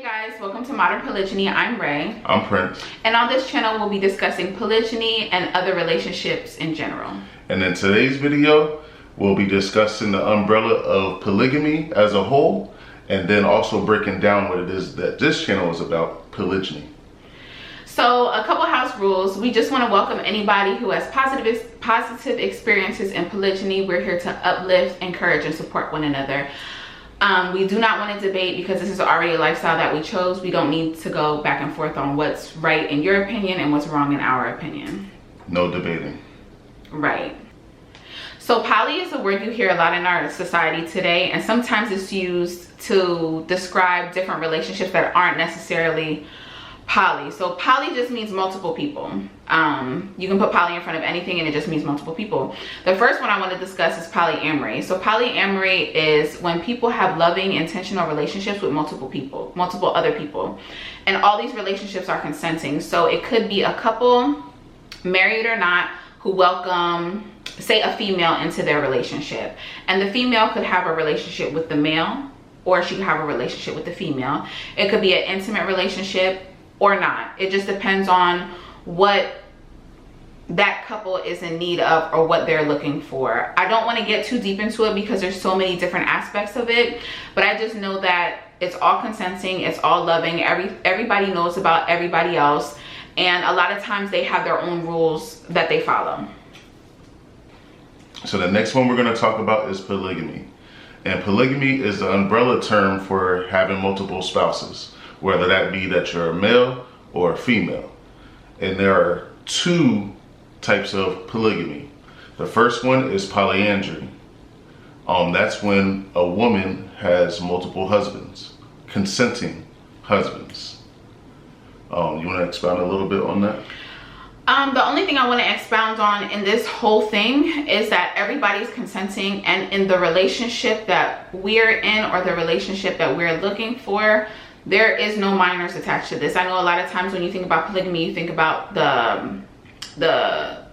Guys, welcome to Modern Polygyny. I'm Ray. I'm Prince. And on this channel, we'll be discussing polygyny and other relationships in general. And in today's video, we'll be discussing the umbrella of polygamy as a whole, and then also breaking down what it is that this channel is about, polygyny. So a couple house rules. We just want to welcome anybody who has positive experiences in polygyny. We're here to uplift, encourage, and support one another. We do not want to debate because this is already a lifestyle that we chose. We don't need to go back and forth on what's right in your opinion and what's wrong in our opinion. No debating. Right. So poly is a word you hear a lot in our society today, and sometimes it's used to describe different relationships that aren't necessarily poly. So poly just means multiple people. You can put poly in front of anything and it just means multiple people. The first one I want to discuss is polyamory. So polyamory is when people have loving, intentional relationships with multiple people, multiple other people. And all these relationships are consenting. So it could be a couple, married or not, who welcome, say, a female into their relationship. And the female could have a relationship with the male, or she could have a relationship with the female. It could be an intimate relationship or not. It just depends on what that couple is in need of or what they're looking for. I don't want to get too deep into it because there's so many different aspects of it, but I just know that it's all consenting, it's all loving, everybody knows about everybody else, and a lot of times they have their own rules that they follow. So the next one we're going to talk about is polygamy. And polygamy is the umbrella term for having multiple spouses, whether that be that you're a male or a female. And there are two types of polygamy. The first one is polyandry. That's when a woman has multiple husbands, consenting husbands. You want to expound a little bit on that? The only thing I want to expound on in this whole thing is that everybody's consenting, and in the relationship that we're in or the relationship that we're looking for, there is no minors attached to this. I know a lot of times when you think about polygamy, you think about the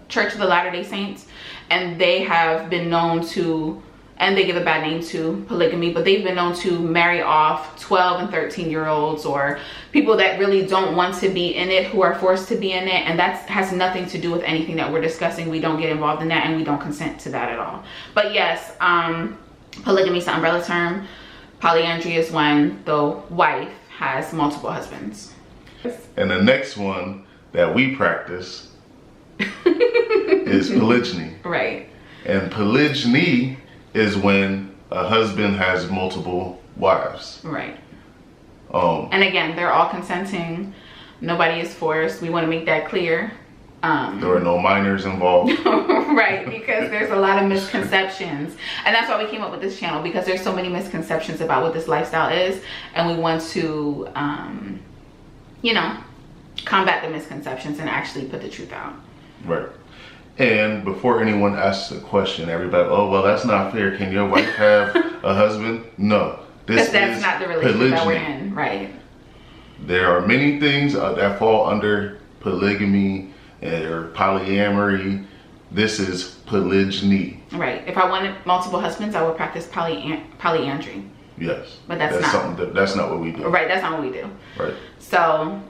Church of the Latter-day Saints, and they have been known to, and they give a bad name to polygamy, but they've been known to marry off 12 and 13-year-olds or people that really don't want to be in it, who are forced to be in it, and that has nothing to do with anything that we're discussing. We don't get involved in that, and we don't consent to that at all. But yes, polygamy is the umbrella term. Polyandry is when the wife has multiple husbands. And the next one that we practice is polygyny. Right. And polygyny is when a husband has multiple wives. Right. And again, they're all consenting. Nobody is forced. We want to make that clear. There are no minors involved. Right, because there's a lot of misconceptions, and that's why we came up with this channel, because there's so many misconceptions about what this lifestyle is, and we want to you know, combat the misconceptions and actually put the truth out. Right. And before anyone asks a question, everybody, oh well, that's not fair, can your wife have a husband? No, this that's not the relationship polygyny that we're in. Right. There are many things that fall under polygamy or polyamory. This is polygyny. Right. If I wanted multiple husbands, I would practice polyandry. Yes. But that's not what we do. Right, that's not what we do. Right. So,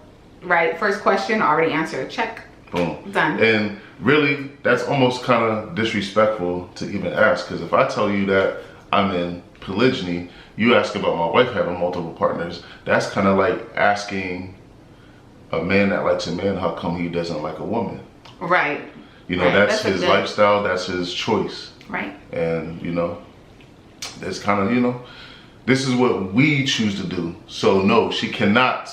right, first question already answered. Check. Boom. Done. And really, that's almost kind of disrespectful to even ask, because if I tell you that I'm in polygyny, you ask about my wife having multiple partners, that's kind of like asking a man that likes a man, how come he doesn't like a woman? Right. You know, right. That's his lifestyle, that's his choice. Right. And, you know, that's kind of, you know, this is what we choose to do. So, no, she cannot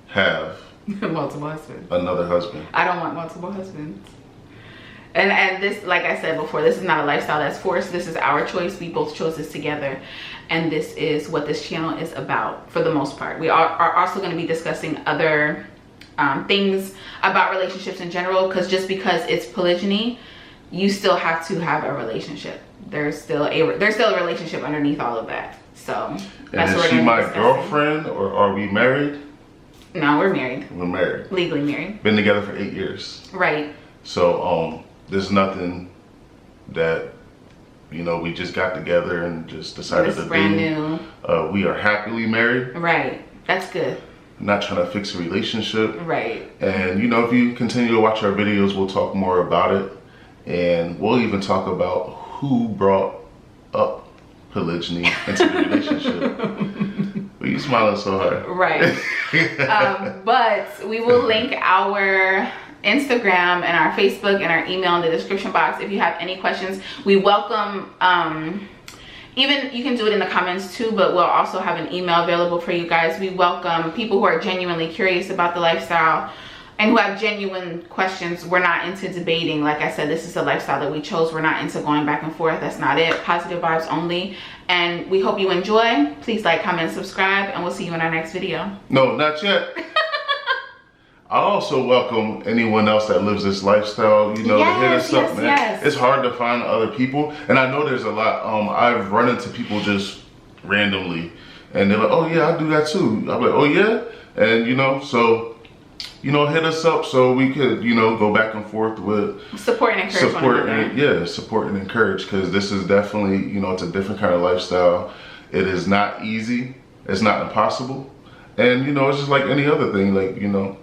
have multiple husbands. Another husband. I don't want multiple husbands. And this, like I said before, this is not a lifestyle that's forced. This is our choice. We both chose this together. And this is what this channel is about for the most part. We are also going to be discussing other things about relationships in general, because just because it's polygyny, you still have to have a relationship. There's still a relationship underneath all of that. So that's what we're going to be discussing. And is she my girlfriend, or are we married? No, we're married. We're married. Legally married. Been together for 8 years. Right. So there's nothing that, you know, we just got together and just decided to do. Brand new. We are happily married. Right. That's good. I'm not trying to fix a relationship. Right. And, you know, if you continue to watch our videos, we'll talk more about it. And we'll even talk about who brought up polygyny into the relationship. But you smiling so hard. Right. But we will link our Instagram and our Facebook and our email in the description box if you have any questions. We welcome, even you can do it in the comments too, but we'll also have an email available for you guys. We welcome people who are genuinely curious about the lifestyle and who have genuine questions. We're not into debating. Like I said, this is a lifestyle that we chose. We're not into going back and forth. That's not it. Positive vibes only. And we hope you enjoy. Please like, comment, subscribe, and we'll see you in our next video. No, not yet. I also welcome anyone else that lives this lifestyle, you know, to hit us up, man. Yes. It's hard to find other people. And I know there's a lot. I've run into people just randomly, and they're like, oh yeah, I do that too. I'm like, oh yeah? And you know, so, you know, hit us up so we could, you know, go back and forth with support and encourage support and encourage, because this is definitely, you know, it's a different kind of lifestyle. It is not easy. It's not impossible. And, you know, it's just like any other thing. Like, you know,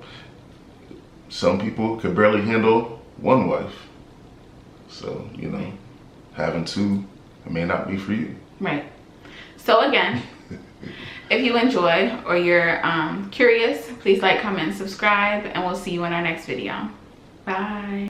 some people could barely handle one wife. So, you know, having two, it may not be for you. Right. So again, if you enjoy or you're curious, please like, comment, subscribe, and we'll see you in our next video. Bye.